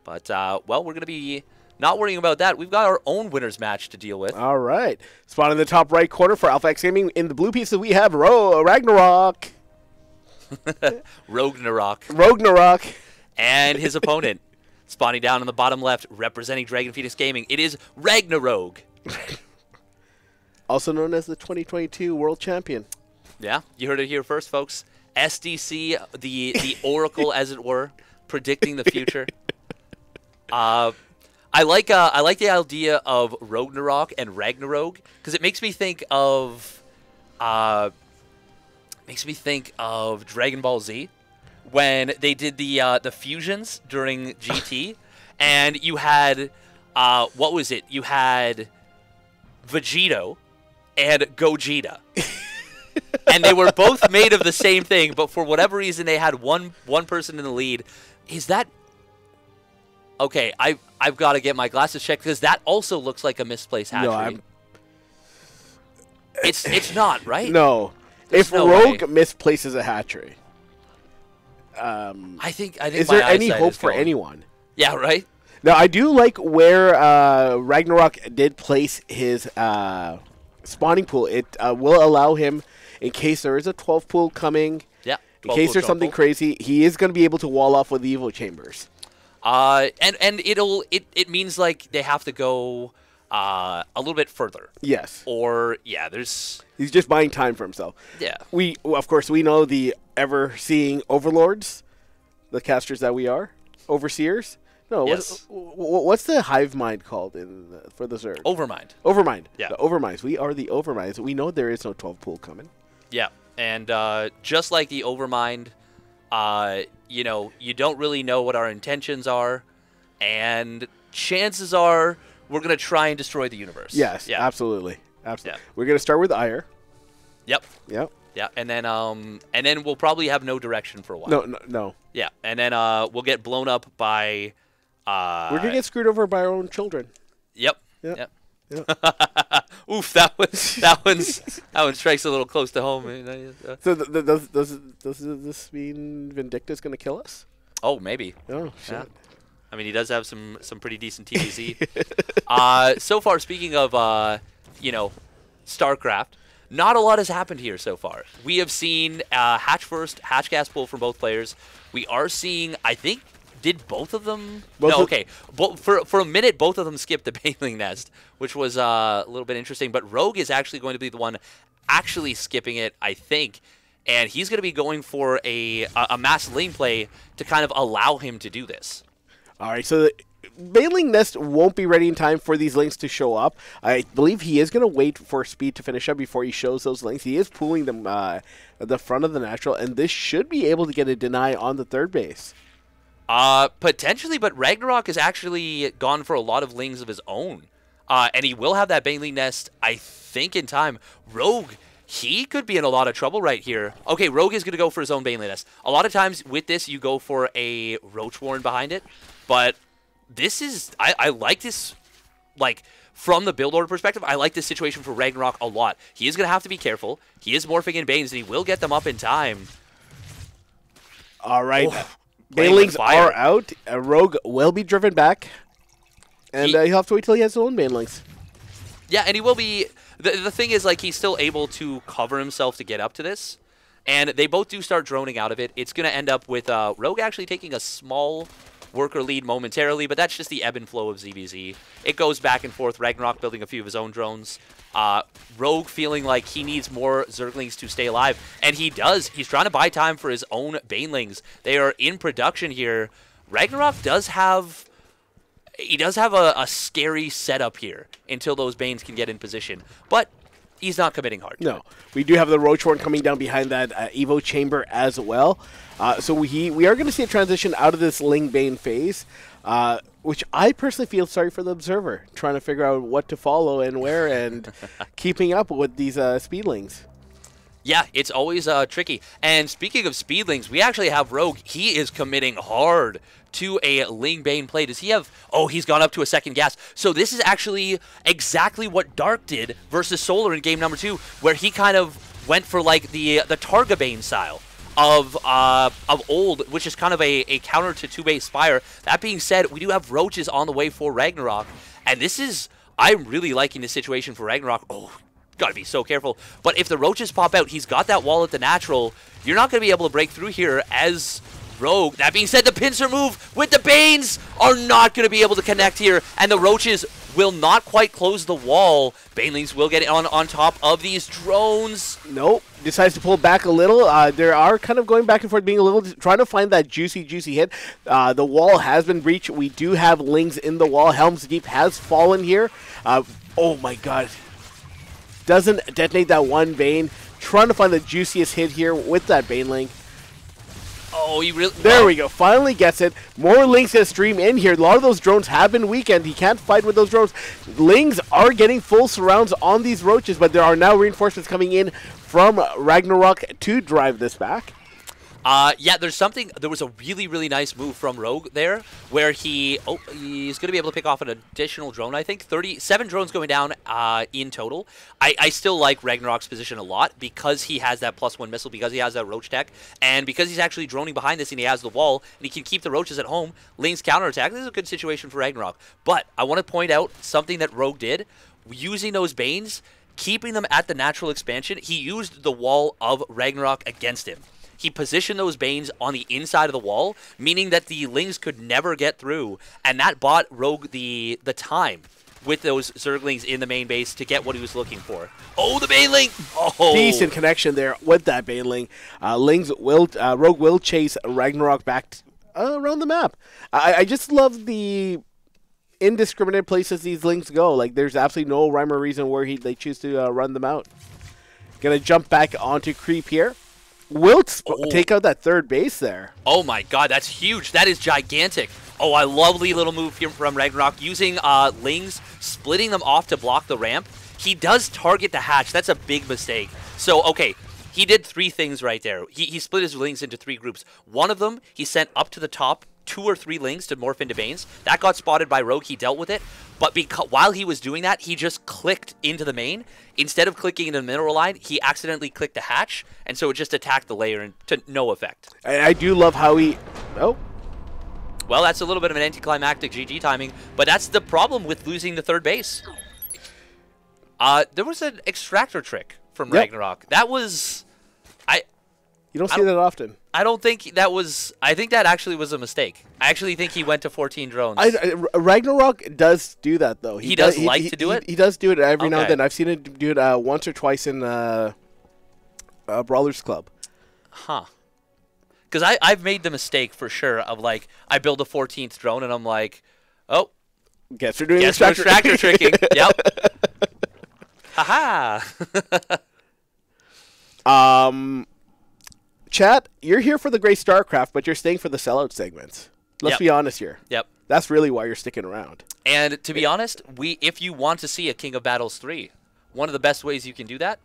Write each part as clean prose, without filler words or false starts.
But, well, we're going to be not worrying about that. We've got our own winners match to deal with. All right. Spot in the top right corner for Alpha X Gaming. In the blue pieces, we have RAGNAROK. RAGNAROK. And his opponent, spawning down on the bottom left, representing Dragon Phoenix Gaming. It is RAGNAROK. Also known as the 2022 World Champion. Yeah, you heard it here first, folks. SDC, the Oracle, as it were, predicting the future. I like the idea of RAGNAROK and RAGNAROK because it makes me think of Dragon Ball Z when they did the fusions during GT, and you had what was it? You had Vegito and Gogeta. And they were both made of the same thing, but for whatever reason they had one person in the lead. Is that okay? I've got to get my glasses checked because that also looks like a misplaced hatchery. No, it's not, right? No. There's if no Rogue way. misplaces a hatchery, I think is there any hope for anyone? Yeah, right. Now I do like where RAGNAROK did place his spawning pool. It will allow him, in case there is a 12 pool coming, in case there's something crazy, he is going to be able to wall off with the Evo Chambers. And it means like they have to go a little bit further. Yes. Or he's just buying time for himself. Yeah. Of course we know the ever-seeing overlords, the casters that we are, overseers. No, yes. What's the hive mind called for the Zerg? Overmind. Overmind. Yeah. The Overminds. We are the Overminds. We know there is no 12 pool coming. Yeah. And just like the Overmind, you know, you don't really know what our intentions are, and chances are we're going to try and destroy the universe. Yes, yeah. Absolutely. Absolutely. Yeah. We're going to start with Ire. Yep. Yep. Yeah, and then we'll probably have no direction for a while. No. Yeah, and then we'll get blown up by we're going to get screwed over by our own children. Yep. Yep. Oof, that one strikes a little close to home. So does this mean Vindicta's going to kill us? Oh, maybe. Oh, shit. Yeah. I mean, he does have some pretty decent TVZ. So far, speaking of you know, StarCraft, not a lot has happened here so far. We have seen hatch first, hatch gas pull from both players. We are seeing, I think, did both of them? No, okay. For a minute, both of them skipped the baneling nest, which was a little bit interesting. But Rogue is actually going to be the one actually skipping it, I think. And he's going to be going for a mass lane play to kind of allow him to do this. All right, so the baneling nest won't be ready in time for these links to show up. I believe he is going to wait for speed to finish up before he shows those links. He is pulling them at the front of the natural, and this should be able to get a deny on the third base. Potentially, but RAGNAROK has actually gone for a lot of lings of his own. And he will have that baneling nest, I think, in time. Rogue, he could be in a lot of trouble right here. Okay, Rogue is going to go for his own baneling nest. A lot of times with this, you go for a Roach Warren behind it. But this is, I like this, like, from the build order perspective, I like this situation for RAGNAROK a lot. He is going to have to be careful. He is morphing in Banes, and he will get them up in time. All right. Banelings are out. Rogue will be driven back. And he'll have to wait till he has his own banelings. Yeah, and he will be... The thing is, like, he's still able to cover himself to get up to this. And they both do start droning out of it. It's going to end up with Rogue actually taking a small worker lead momentarily, but that's just the ebb and flow of ZVZ. It goes back and forth. RAGNAROK building a few of his own drones. Rogue feeling like he needs more Zerglings to stay alive. And he does. He's trying to buy time for his own Banelings. They are in production here. RAGNAROK does have... He does have a scary setup here until those Banes can get in position. But he's not committing hard. No. We do have the Roach Horn coming down behind that Evo chamber as well. So we are going to see a transition out of this Ling Bane phase, which I personally feel sorry for the Observer, trying to figure out what to follow and where and keeping up with these Speedlings. Yeah, it's always tricky. And speaking of Speedlings, we actually have Rogue. He is committing hard to a Ling Bane play. Does he have... Oh, he's gone up to a second gas. So this is actually exactly what Dark did versus Solar in game number 2, where he kind of went for like the Targa Bane style. of old, which is kind of a counter to 2-base fire. That being said, we do have roaches on the way for RAGNAROK, and this is, I'm really liking this situation for RAGNAROK. Oh, gotta be so careful. But if the roaches pop out, he's got that wall at the natural. You're not gonna be able to break through here as Rogue. That being said, the pincer move with the Banes are not going to be able to connect here, and the roaches will not quite close the wall. Banelings will get on top of these drones. Nope. Decides to pull back a little. They are kind of going back and forth, being a little, trying to find that juicy hit. The wall has been breached. We do have Lings in the wall. Helm's Deep has fallen here. Oh my god. Doesn't detonate that one Bane. Trying to find the juiciest hit here with that Baneling. Oh, he really... There we go. Finally gets it. More Lings gonna stream in here. A lot of those drones have been weakened. He can't fight with those drones. Lings are getting full surrounds on these roaches, but there are now reinforcements coming in from RAGNAROK to drive this back. Yeah, there was a really nice move from Rogue there, where he's going to be able to pick off an additional drone, I think. 37 drones going down in total. I still like RAGNAROK's position a lot because he has that +1 missile, because he has that roach tech, and because he's actually droning behind this and he has the wall, and he can keep the roaches at home. Ling's counterattack, this is a good situation for RAGNAROK. But I want to point out something that Rogue did, using those Banes, keeping them at the natural expansion. He used the wall of RAGNAROK against him. He positioned those Banes on the inside of the wall, meaning that the Lings could never get through, and that bought Rogue the time with those Zerglings in the main base to get what he was looking for. Oh, the Baneling! Oh, decent connection there with that Baneling. Rogue will chase RAGNAROK back around the map. I just love the indiscriminate places these Lings go. Like, there's absolutely no rhyme or reason where they choose to run them out. Gonna jump back onto creep here. Will take out that third base there. Oh my god, that's huge. That is gigantic. Oh, I love the little move here from RAGNAROK, using Lings, splitting them off to block the ramp. He does target the hatch. That's a big mistake. So, okay, he did 3 things right there. He split his Lings into 3 groups. One of them, he sent up to the top 2 or 3 Lings to morph into Banes. That got spotted by Rogue. He dealt with it. But while he was doing that, he just clicked into the main. Instead of clicking into the mineral line, he accidentally clicked the hatch, and so it just attacked the layer and to no effect. And I do love how he... Oh. Well, that's a little bit of an anticlimactic GG timing, but that's the problem with losing the third base. There was an extractor trick from RAGNAROK. That was... You don't see that often. I don't think that was... I think that actually was a mistake. I actually think he went to 14 drones. RAGNAROK does do that, though. He does like to do it? He does do it every now and then. I've seen it do it once or twice in Brawlers Club. Huh. Because I've made the mistake, for sure, of, like, I build a 14th drone, and I'm like, oh. Guess we're doing extractor tricking. Yep. Haha. Chat, you're here for the great StarCraft, but you're staying for the sellout segments. Let's be honest here. Yep. That's really why you're sticking around. And to be honest, if you want to see a King of Battles 3, one of the best ways you can do that,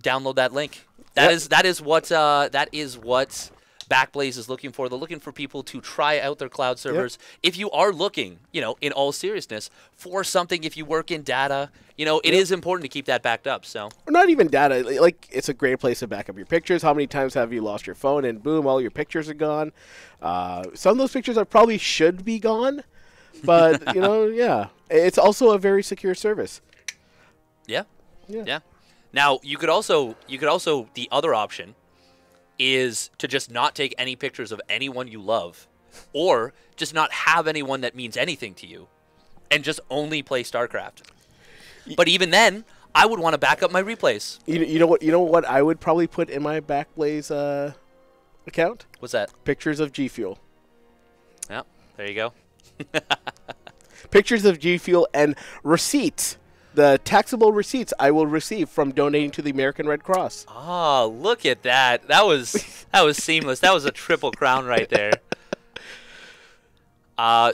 download that link. That is what Backblaze is looking for. They're looking for people to try out their cloud servers. If you are looking, in all seriousness, for something, if you work in data, it is important to keep that backed up. So, or not even data. Like, it's a great place to back up your pictures. How many times have you lost your phone and boom, all your pictures are gone? Some of those pictures probably should be gone, but yeah, it's also a very secure service. Yeah. Now you could also the other option is to just not take any pictures of anyone you love, or just not have anyone that means anything to you, and just only play StarCraft. But even then, I would want to back up my replays. You know what I would probably put in my Backblaze account? What's that? Pictures of G Fuel. Yeah, there you go. Pictures of G Fuel and receipts. The taxable receipts I will receive from donating to the American Red Cross. Oh, look at that. That was seamless. That was a triple crown right there.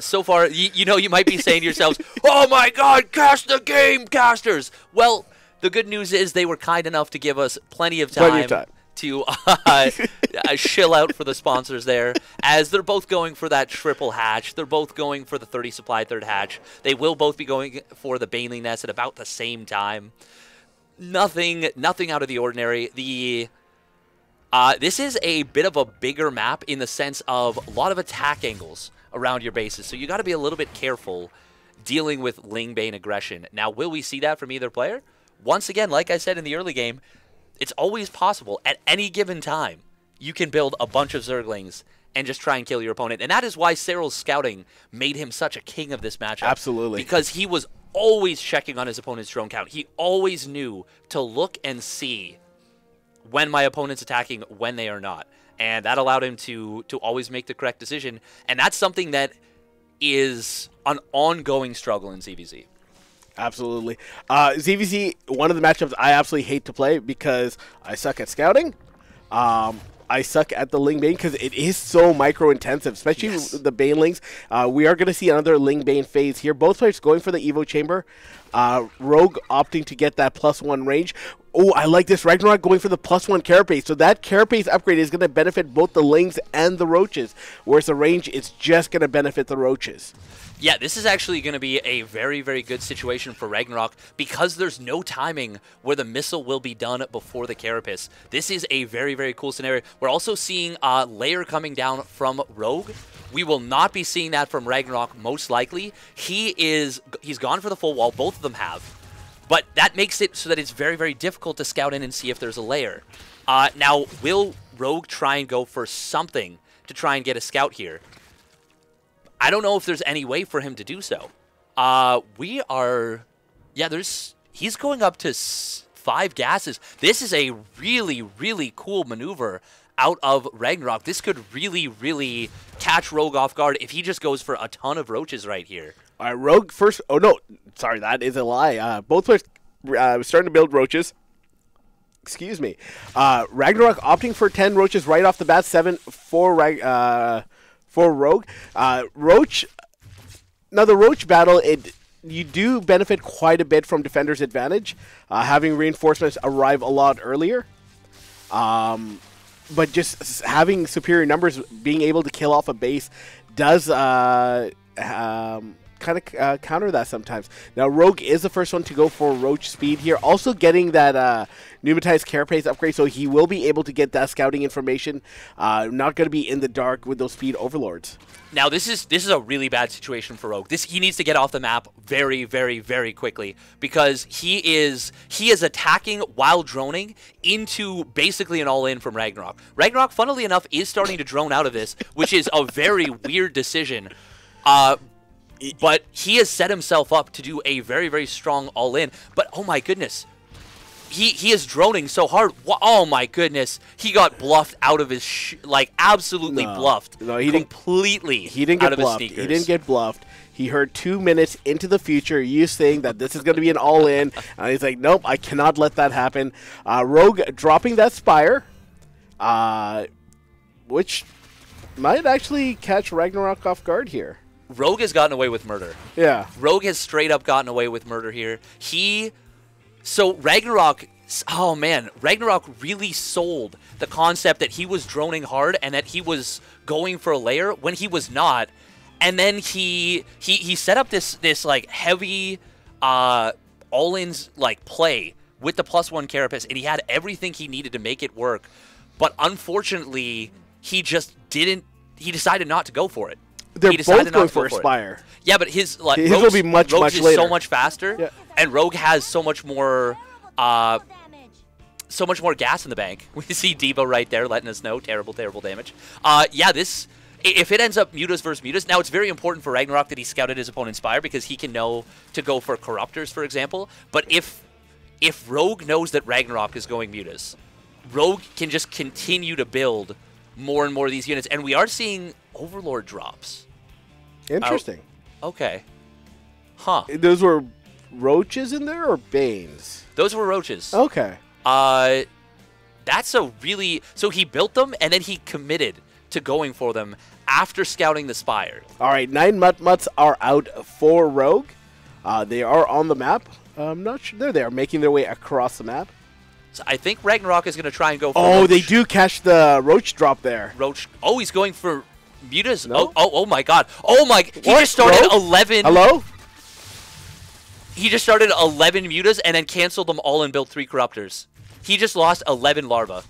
So far, you might be saying to yourselves, oh my god, cast the game, casters. Well, the good news is they were kind enough to give us plenty of time to shill out for the sponsors there, as they're both going for that triple hatch. They're both going for the 30 supply third hatch. They will both be going for the Baneling Nest at about the same time. Nothing out of the ordinary. This is a bit of a bigger map in the sense of a lot of attack angles around your bases, so you got to be a little bit careful dealing with Lingbane aggression. Now, will we see that from either player? Once again, like I said in the early game, it's always possible. At any given time, you can build a bunch of Zerglings and just try and kill your opponent. And that is why Cyril's scouting made him such a king of this matchup. Absolutely. Because he was always checking on his opponent's drone count. He always knew to look and see when my opponent's attacking, when they are not. And that allowed him to always make the correct decision. And that's something that is an ongoing struggle in ZVZ. Absolutely. ZVZ, one of the matchups I absolutely hate to play because I suck at scouting. I suck at the Ling Bane because it is so micro-intensive, especially with the Banelings. We are going to see another Ling Bane phase here. Both players going for the Evo Chamber. Rogue opting to get that +1 range. Oh, I like this. RAGNAROK going for the +1 carapace. So that carapace upgrade is going to benefit both the Lings and the Roaches, whereas the range is just going to benefit the Roaches. Yeah, this is actually going to be a very, very good situation for RAGNAROK because there's no timing where the missile will be done before the carapace. This is a very, very cool scenario. We're also seeing a layer coming down from Rogue. We will not be seeing that from RAGNAROK, most likely. He's gone for the full wall. Both of them have. But that makes it so that it's very, very difficult to scout in and see if there's a layer. Now, will Rogue try and go for something to try and get a scout here? I don't know if there's any way for him to do so. He's going up to 5 gases. This is a really, really cool maneuver out of RAGNAROK. This could really, really catch Rogue off guard if he just goes for a ton of Roaches right here. All right, Rogue first. Oh, no. Sorry, that is a lie. Both players starting to build Roaches. Excuse me. RAGNAROK opting for 10 Roaches right off the bat. 7 for Rogue. Roach. Now, the Roach battle, you do benefit quite a bit from Defender's advantage, having reinforcements arrive a lot earlier. But just having superior numbers, being able to kill off a base does kind of counter that sometimes. Now, Rogue is the first one to go for Roach speed here. Also getting that pneumatized carapace upgrade, so he will be able to get that scouting information. Not going to be in the dark with those speed overlords. Now, this is a really bad situation for Rogue. He needs to get off the map very, very, very quickly because he is attacking while droning into basically an all-in from RAGNAROK. RAGNAROK, funnily enough, is starting to drone out of this, which is a very weird decision. But he has set himself up to do a very, very strong all-in. But, oh my goodness, he is droning so hard. Oh my goodness, he got bluffed out of his, absolutely bluffed. No, he completely didn't. He didn't get out of bluffed. his sneakers. He didn't get bluffed. He heard 2 minutes into the future you saying that this is going to be an all-in. And he's like, nope, I cannot let that happen. Rogue dropping that Spire, which might actually catch RAGNAROK off guard here. Rogue has gotten away with murder. Yeah. Rogue has straight up gotten away with murder here. So RAGNAROK, oh man, RAGNAROK really sold the concept that he was droning hard and that he was going for a layer when he was not. And then he set up this like heavy all-ins like play with the +1 carapace, and he had everything he needed to make it work. But unfortunately, he decided not to go for it. They're both going for a Spire. Yeah, but his will be much Rogue is later. so much faster, and Rogue has so much more gas in the bank. We see Debo right there letting us know. Terrible, terrible damage. If it ends up Mutas versus Mutas, now it's very important for RAGNAROK that he scouted his opponent's Spire because he can know to go for Corruptors, for example. But if Rogue knows that RAGNAROK is going Mutas, Rogue can just continue to build more and more of these units, and we are seeing Overlord drops. Interesting. Okay. Huh. Those were Roaches in there or Banes? Those were Roaches. Okay. That's a really... So he built them, and then he committed to going for them after scouting the Spire. All right, 9 Mutts are out for Rogue. They are on the map. I'm not sure. There they are, making their way across the map. So I think RAGNAROK is going to try and go for Roach. They Roach. do catch the Roach drop there. Roach. Oh, he's going for Mutas. No? Oh my God. Oh my. He just started Rogue? 11. Hello? He just started 11 Mutas and then canceled them all and built 3 Corruptors. He just lost 11 Larva.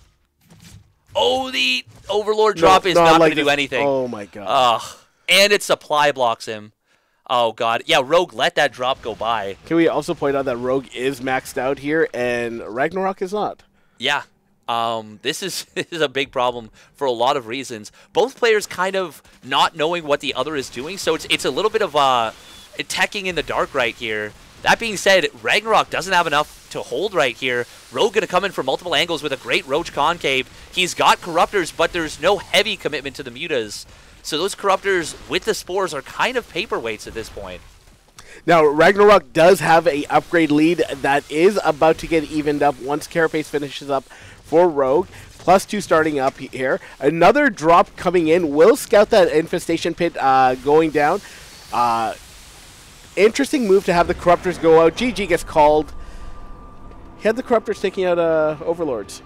Oh, the Overlord drop is not going to do anything. Oh, my God. Ugh. And it supply blocks him. Oh, God. Yeah, Rogue let that drop go by. Can we also point out that Rogue is maxed out here, and RAGNAROK is not? Yeah. This is a big problem for a lot of reasons. Both players kind of not knowing what the other is doing, so it's a little bit of teching in the dark right here. That being said, RAGNAROK doesn't have enough to hold right here. Rogue going to come in from multiple angles with a great Roach Concave. He's got Corruptors, but there's no heavy commitment to the Mutas. So those Corruptors with the Spores are kind of paperweights at this point. Now, RAGNAROK does have a upgrade lead that is about to get evened up once Carapace finishes up for Rogue. +2 starting up here. Another drop coming in. Will scout that Infestation Pit going down. Interesting move to have the Corruptors go out. GG gets called. He had the Corruptors taking out Overlords.